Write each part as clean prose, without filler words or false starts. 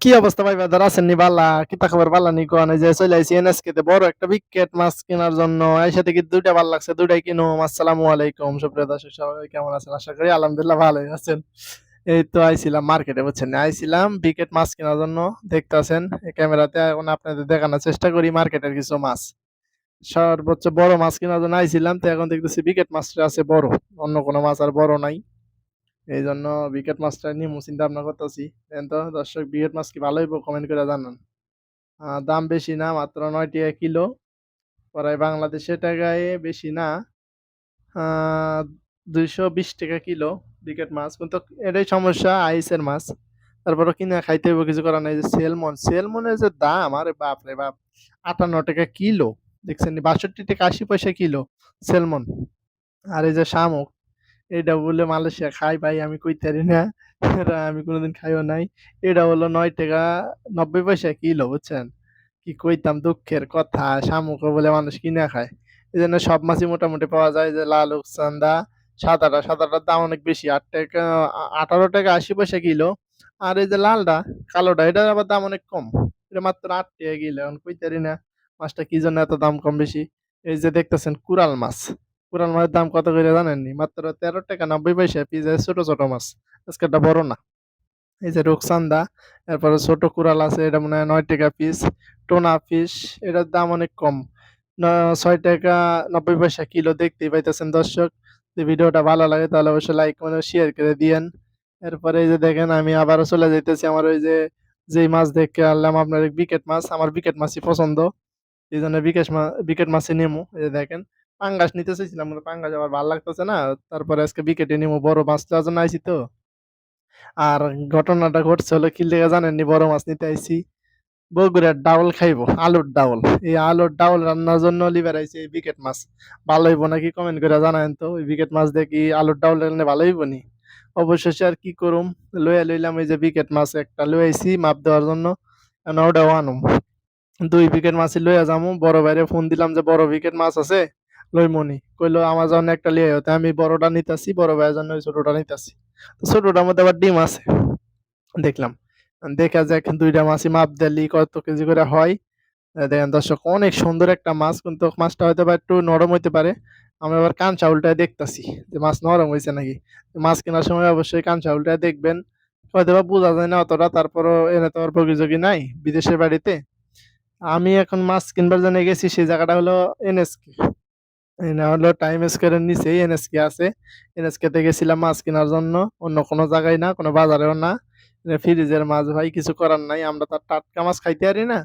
কি অবস্থা ভাই বাজার আছেন নি বালা কিতা খবর বালা নি কোন এই যে চলে আইছি এনএসকে তে বড় একটা বিকেট মাছ কেনার জন্য এই সাথে কি দুইটা ভাল লাগছে দুইটাই কিনুম। আসসালামু আলাইকুম সুপ্রিয় দর্শক সবাই কেমন আছেন? আশা করি আলহামদুলিল্লাহ ভালোই আছেন। এই তো আইছিলাম মার্কেটে বুঝছেন, আইছিলাম বিকেট মাছ কেনার জন্য। দেখতাছেন এই ক্যামেরাতে এখন আপনাদের দেখানোর চেষ্টা করি মার্কেটের কিছু মাছ। সর্বোচ্চ বড় মাছ কেনার জন্য আইছিলাম, তো এখন দেখতেছি বিকেট মাছটা আছে বড়, অন্য কোনো মাছ আর বড় নাই। এই জন্য বিকেট মাছটা নিয়ে চিন্তা ভাবনা করতেছি। তো দর্শক, বিকেট মাছ কি ভালো হইব? কমেন্ট করে জানান। দাম বেশি না, মাত্র ৯ টাকা কিলো। প্রায় বাংলাদেশের টাকায় বেশি না, ২২০ টাকা কিলো বিকেট মাছ। কিন্তু এটাই সমস্যা, আইসের মাছ। তারপরে কিনে খাইতে হইব, কিছু করার নাই। যে সেলমন, সেলমনের যে দাম, আরে বাপ রে বাপ, ৫৮ টাকা কিলো। দেখছেন ৬২ টাকা ৮০ পয়সা কিলো সেলমন। আর এই যে শামুক, এটা বলে মালয়েশিয়া খাই ভাই, আমি কইতারি না। এটা আমি কোনোদিন খাইও নাই। এটা হলো ৯ টাকা ৯০ পয়সা কিলো বুঝছেন। কি কইতাম, দুঃখের কথা, শামুকও বলে মানুষ কিনা খায়। এই জন্য সব মাছই মোটামুটি পাওয়া যায়। যে লাল রূপচাঁদা, সাদাটা, সাদাটার দাম অনেক বেশি, ৮ টাকা ১৮ টাকা ৮০ পয়সা কিলো। আর এই যে লালটা, কালোটা, এটার আবার দাম অনেক কম। এটা মাত্র ৮ টাকা কিলো। এখন কইতারি না মাছটা কি জন্য এত দাম কম বেশি। এই যে দেখতেছেন কুরাল মাছ, কুরাল মাছের দাম কত করে জানেননি? মাত্র ১৩ টাকা ৯০ পয়সা পিস। ছোট ছোট মাছ, আজকেরটা বড় না। এই যে রূপচাঁদা, এরপরে ছোট কুরাল আছে, এটা মনে হয় ৯ টাকা পিস। টোনা ফিশ, এটার দাম অনেক কম, ৬ টাকা ৯০ পয়সা কিলো। দেখতেই পাইতেছেন দর্শক। যদি ভিডিওটা ভালো লাগে তাহলে অবশ্যই লাইক করে শেয়ার করে দিয়েন। এরপরে এই যে দেখেন, আমি আবারও চলে যাইতেছি আমার ওই যে, যেই মাছ দেখে আনলাম আপনার বিকেট মাছ। আমার বিকেট মাছই পছন্দ, এই জন্য বিকেট মাছই নেমু। এই যে দেখেন, পাঙ্গাস নিতে চাইছিলাম, কিন্তু পাঙ্গাস আবার ভালো লাগতেছে না। তারপরে আজকে বিকেটে নেমু, বড় মাছ নেওয়ার জন্য আইছি তো। আর ঘটনাটা ঘটছে হলো কি লেগে জানেননি? বড় মাছ নিতে আইছি, বগুড়ার ডাউল খাইবো, আলুর ডাউল। এই আলুর ডাউল রান্নার জন্য লিবার আইছি এই বিকেট মাছ। ভালো হইব নাকি কমেন্ট করে জানায়েন তো। ওই বিকেট মাছ দিয়ে কি আলুর ডাউল রান্না ভালো হইব নি? অবশেষে আর কি করুম, লইলাম এই যে বিকেট মাছ একটা লই আইছি মাপ দেওয়ার জন্য। এখন ওটাও আনুম, ২ বিকেট মাছই লইয়া যামু। বড় ভাইরে ফোন দিলাম যে বড় বিকেট মাছ আছে লইমনি, কইলো আমার জন্য একটা লিয়ে আইও। তাই আমি বড়টা নিতাছি, বড় ভাইয়ের জন্য ওই ছোটটা নিতাছি। তো ছোটটার মধ্যে আবার ডিম আছে দেখলাম। দেখা যাক ২টা মাছই মাপ দিলি কত কেজি করে হয়। দেখেন দর্শক, অনেক সুন্দর একটা মাছ, কিন্তু মাছটা হয়তো বা একটু নরম হইতে পারে। আমি আবার কাঁচা উল্টায় দেখতাছি যে মাছ নরম হইছে নাকি। মাছ কেনার সময় অবশ্যই কাঁচা উল্টায় দেখবেন। হয়তোবা বোঝা যায় না অতটা, তারপরও এনে তো আর বগিযোগী নাই বিদেশের বাড়িতে। আমি এখন মাছ কিনবার জন্য গেছি, সেই জায়গাটা হলো এনএসকে। না হলো টাইম স্কয়ারের নিচেই এনএসকে আছে। এনএসকে তে গেছিলাম মাছ কেনার জন্য, অন্য কোনো জায়গায় না, কোনো বাজারেও না। ফ্রিজের মাছ ভাই, কিছু করার নাই, আমরা তো আর টাটকা মাছ খাইতে পারি না।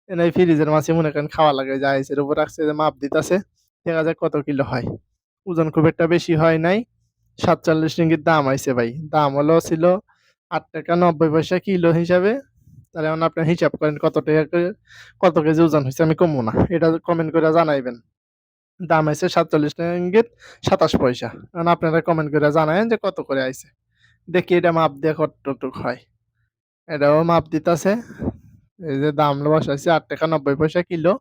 এই ফ্রিজের মাছই মনে করেন খাওয়া লাগে। যা আইসের উপর রাখছে, যে মাপ দিতেছে, দেখা যাক কত কিলো হয়। ওজন খুব একটা বেশি হয় নাই, ৪৭ রিঙ্গিত দাম আইছে ভাই। দাম হলো ছিল ৮ টাকা ৯০ পয়সা কিলো হিসাবে। তাহলে এখন আপনার হিসাব করেন কত টাকা কত কেজি ওজন হয়েছে। আমি কমবো না, এটা কমেন্ট করে জানাইবেন। দাম আইছে ৪৭ রিঙ্গিত ২৭ পয়সা। এখন আপনারা কমেন্ট করে জানায়েন যে কত করে আইছে। দেখি এটা মাপ দিয়ে কতটুক হয়। এটাও মাপ দিতাছে। এই যে দাম বসাইছে ৮ টাকা ৯০ পয়সা কিলো।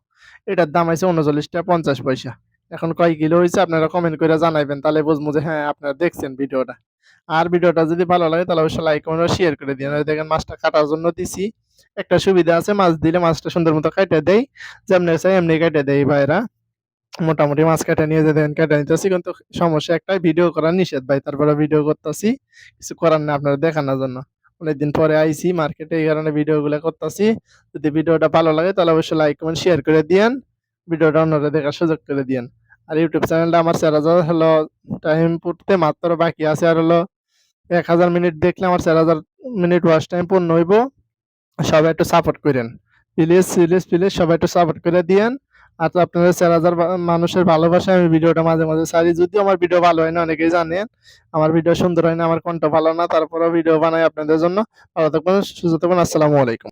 এটার দাম আইছে ৩৯ টাকা ৫০ পয়সা। এখন কয় কিলো হইছে আপনারা কমেন্ট করে জানাইবেন, তাহলে বুঝবো যে হ্যাঁ আপনারা দেখছেন ভিডিওটা। আর ভিডিওটা যদি ভালো লাগে তাহলে অবশ্যই লাইক কমেন্ট শেয়ার করে দিয়েন। ওই দেখেন মাছটা কাটার জন্য দিছি। একটা সুবিধা আছে, মাছ দিলে মাছটা সুন্দর মতো কাইটা দেয়। যেমনি চাই এমনি কাইটা দেয় ভাইরা। মোটামুটি মাছ কাটা নিয়ে যেতেন, কাটা নিতেছি, কিন্তু সমস্যা একটাই, ভিডিও করা নিষেধ ভাই। তারপরে ভিডিও করতেছি, কিছু করার নেই আপনারা দেখানোর জন্য। অনেকদিন পরে আইছি মার্কেটে, এই কারণে ভিডিও গুলো করতেছি। যদি ভিডিওটা ভালো লাগে তাহলে অবশ্যই লাইক কমেন্ট শেয়ার করে দিয়েন। ভিডিওটা অন্যরা দেখার সুযোগ করে দিয়েন। আর ইউটিউব চ্যানেলটা আমার ৪০০০ হলো টাইম পড়তে মাত্র বাকি আছে। আর হলো ১০০০ মিনিট দেখলে আমার ৪০০০ মিনিট ওয়াচ টাইম পূর্ণ হইব। সবাই একটু সাপোর্ট করেন প্লিজ, প্লিজ, প্লিজ, সবাই একটু সাপোর্ট করে দিয়েন। আর তো আপনাদের ৪০০০ মানুষের ভালোবাসায় আমি ভিডিওটা মাঝে মাঝে ছাড়ি। যদিও আমার ভিডিও ভালো হয় না, অনেকেই জানেন আমার ভিডিও সুন্দর হয় না, আমার কণ্ঠ ভালো না, তারপরেও ভিডিও বানাই আপনাদের জন্য। ভালো থাকবেন, সুস্থ থাকবেন। আসসালামু আলাইকুম।